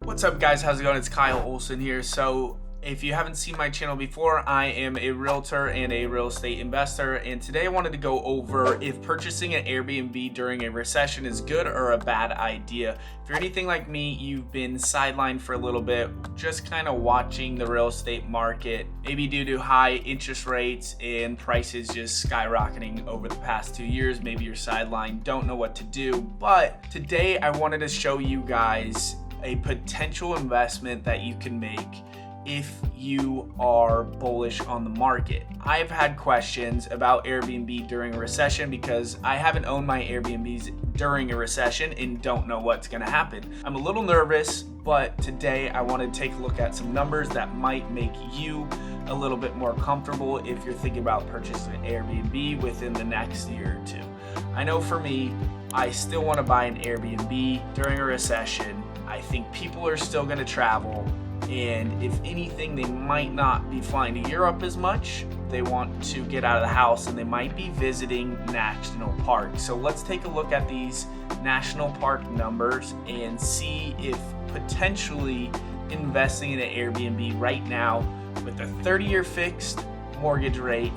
What's up, guys? How's it going? It's Kyle Olson here. So if you haven't seen my channel before, I am a realtor and a real estate investor, and today I wanted to go over if purchasing an Airbnb during a recession is good or a bad idea. If you're anything like me, you've been sidelined for a little bit, just kind of watching the real estate market, maybe due to high interest rates and prices just skyrocketing over the past 2 years. Maybe you're sidelined, don't know what to do, but today I wanted to show you guys a potential investment that you can make if you are bullish on the market. I've had questions about Airbnb during a recession because I haven't owned my Airbnbs during a recession and don't know what's gonna happen. I'm a little nervous, but today I want to take a look at some numbers that might make you a little bit more comfortable if you're thinking about purchasing an Airbnb within the next year or two. I know for me, I still want to buy an Airbnb during a recession. I think people are still going to travel, and if anything, they might not be flying to Europe as much. They want to get out of the house and they might be visiting national parks. So let's take a look at these national park numbers and see if potentially investing in an Airbnb right now with a 30-year fixed mortgage rate,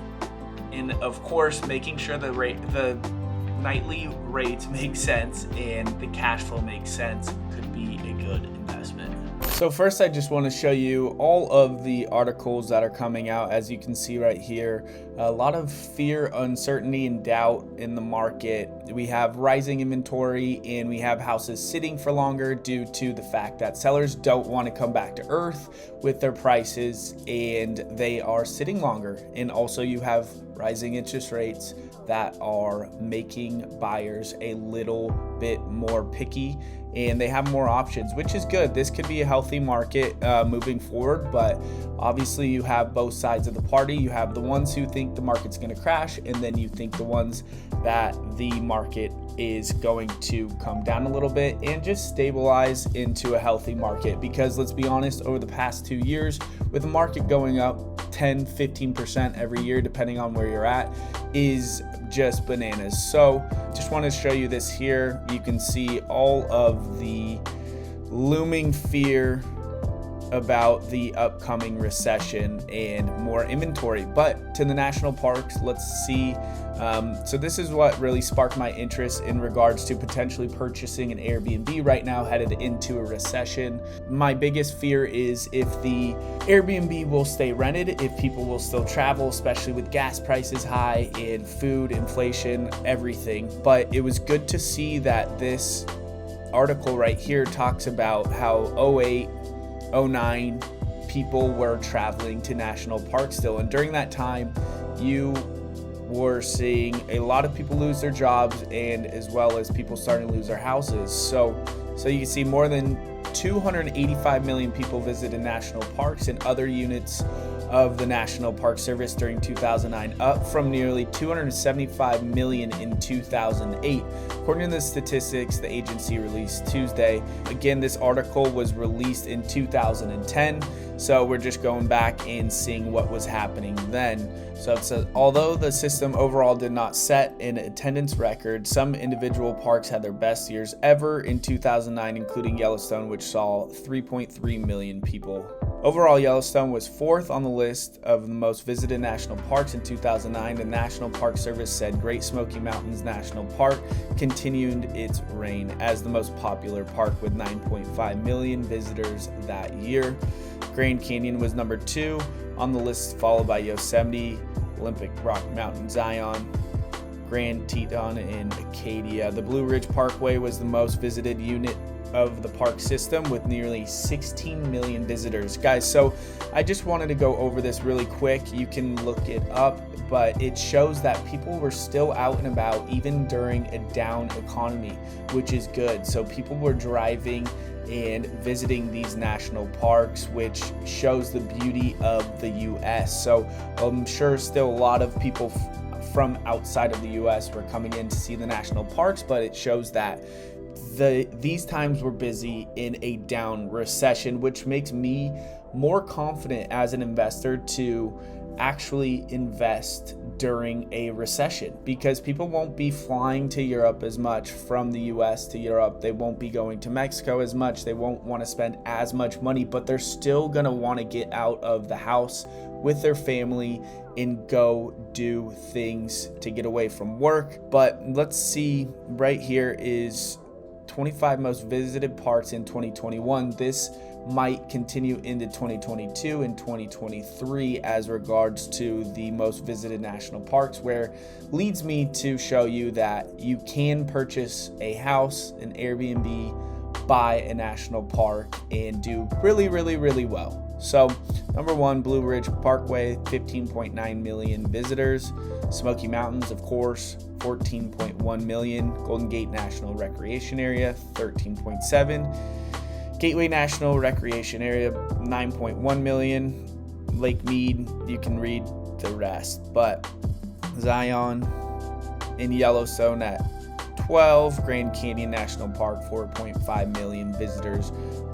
and of course making sure the nightly rates make sense and the cash flow makes sense, could be a good investment. So first, I just want to show you all of the articles that are coming out. As you can see right here, a lot of fear, uncertainty, and doubt in the market. We have rising inventory and we have houses sitting for longer due to the fact that sellers don't want to come back to earth with their prices and they are sitting longer. And also you have rising interest rates that are making buyers a little bit more picky, and they have more options, which is good. This could be a healthy market moving forward, but obviously you have both sides of the party. You have the ones who think the market's going to crash, and then you think the ones that the market is going to come down a little bit and just stabilize into a healthy market. Because let's be honest, over the past 2 years, with the market going up 10-15% every year, depending on where you're at, is just bananas. So just want to show you this here. You can see all of the looming fear about the upcoming recession and more inventory. But to the national parks, let's see. So this is what really sparked my interest in regards to potentially purchasing an Airbnb right now headed into a recession. My biggest fear is if the Airbnb will stay rented, if people will still travel, especially with gas prices high and food inflation, everything. But it was good to see that this article right here talks about how 08, 09 people were traveling to national parks still, and during that time you were seeing a lot of people lose their jobs and as well as people starting to lose their houses. So you can see more than 285 million people visited national parks and other units of the National Park Service during 2009, up from nearly 275 million in 2008, according to the statistics the agency released Tuesday. Again, this article was released in 2010, so we're just going back and seeing what was happening then. So it says, although the system overall did not set an attendance record, some individual parks had their best years ever in 2009, including Yellowstone, which saw 3.3 million people. Overall, Yellowstone was fourth on the list of the most visited national parks in 2009. The National Park Service said Great Smoky Mountains National Park continued its reign as the most popular park with 9.5 million visitors that year. Grand Canyon was number 2 on the list, followed by Yosemite, Olympic Rock Mountain, Zion, Grand Teton, and Acadia. The Blue Ridge Parkway was the most visited unit of the park system with nearly 16 million visitors. Guys, so I just wanted to go over this really quick. You can look it up, but it shows that people were still out and about even during a down economy, which is good. So people were driving and visiting these national parks, which shows the beauty of the US. So I'm sure still a lot of people from outside of the US were coming in to see the national parks, but it shows that these times were busy in a down recession, which makes me more confident as an investor to actually invest during a recession, because people won't be flying to Europe as much from the US to Europe. They won't be going to Mexico as much. They won't want to spend as much money, but they're still going to want to get out of the house with their family and go do things to get away from work. But let's see, right here is 25 most visited parks in 2021. This might continue into 2022 and 2023 as regards to the most visited national parks, where leads me to show you that you can purchase a house, an Airbnb, buy a national park, and do really well. So number one, Blue Ridge Parkway, 15.9 million visitors. Smoky Mountains, of course, 14.1 million. Golden Gate National Recreation Area, 13.7. Gateway National Recreation Area, 9.1 million. Lake Mead, you can read the rest. But Zion and Yellowstone at 12. Grand Canyon National Park, 4.5 million visitors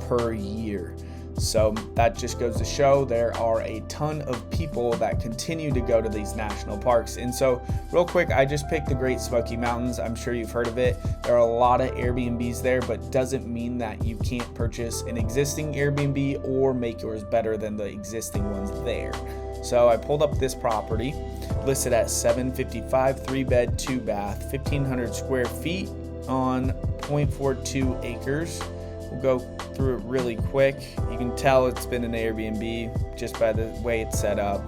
per year. So that just goes to show there are a ton of people that continue to go to these national parks. And so real quick, I just picked the Great Smoky Mountains. I'm sure you've heard of it. There are a lot of Airbnbs there, but doesn't mean that you can't purchase an existing Airbnb or make yours better than the existing ones there. So I pulled up this property, listed at $755, 3-bed, 2-bath, 1,500 square feet on 0.42 acres. We'll go through it really quick. You can tell it's been an Airbnb just by the way it's set up.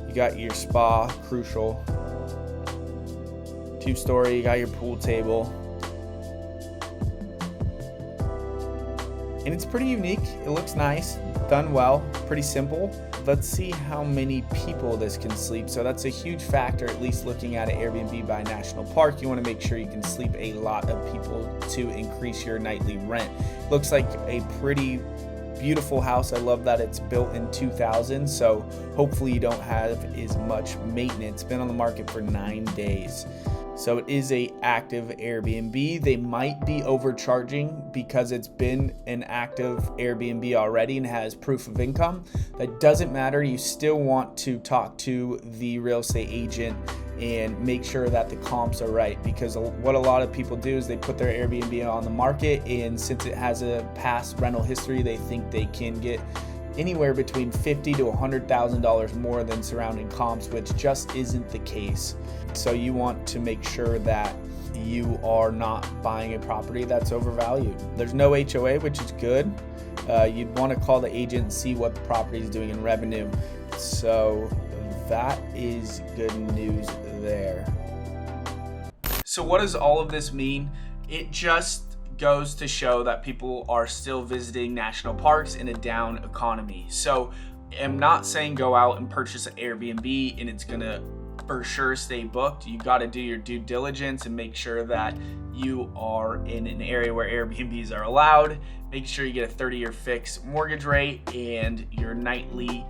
You got your spa, crucial. 2-story, you got your pool table. And it's pretty unique. It looks nice, done well, pretty simple. Let's see how many people this can sleep. So that's a huge factor, at least looking at an Airbnb by national park. You want to make sure you can sleep a lot of people to increase your nightly rent. Looks like a pretty beautiful house. I love that it's built in 2000, so hopefully you don't have as much maintenance. Been on the market for 9 days. So it is a active Airbnb. They might be overcharging because it's been an active Airbnb already and has proof of income. That doesn't matter. You still want to talk to the real estate agent and make sure that the comps are right, because what a lot of people do is they put their Airbnb on the market, and since it has a past rental history, they think they can get anywhere between $50,000 to $100,000 more than surrounding comps, which just isn't the case. So you want to make sure that you are not buying a property that's overvalued. There's no HOA, which is good. You'd want to call the agent and see what the property is doing in revenue. So that is good news there. So what does all of this mean? It just goes to show that people are still visiting national parks in a down economy. So I'm not saying go out and purchase an Airbnb and it's gonna for sure stay booked. You got to do your due diligence and make sure that you are in an area where Airbnbs are allowed. Make sure you get a 30-year fixed mortgage rate, and your nightly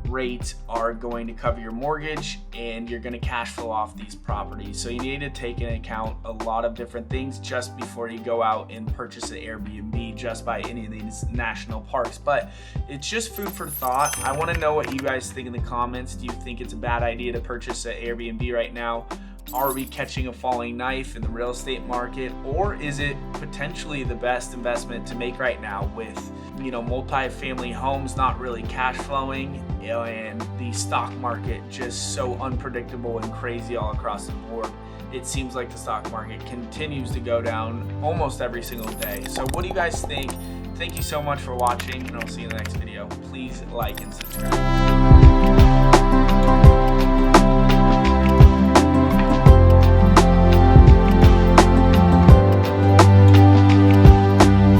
rates are going to cover your mortgage, and you're going to cash flow off these properties. So you need to take into account a lot of different things just before you go out and purchase an Airbnb just by any of these national parks. But it's just food for thought. I want to know what you guys think in the comments. Do you think it's a bad idea to purchase an Airbnb right now? Are we catching a falling knife in the real estate market, or is it potentially the best investment to make right now with, multi-family homes not really cash flowing, and the stock market just so unpredictable and crazy all across the board? It seems like the stock market continues to go down almost every single day. So what do you guys think? Thank you so much for watching, and I'll see you in the next video. Please like and subscribe.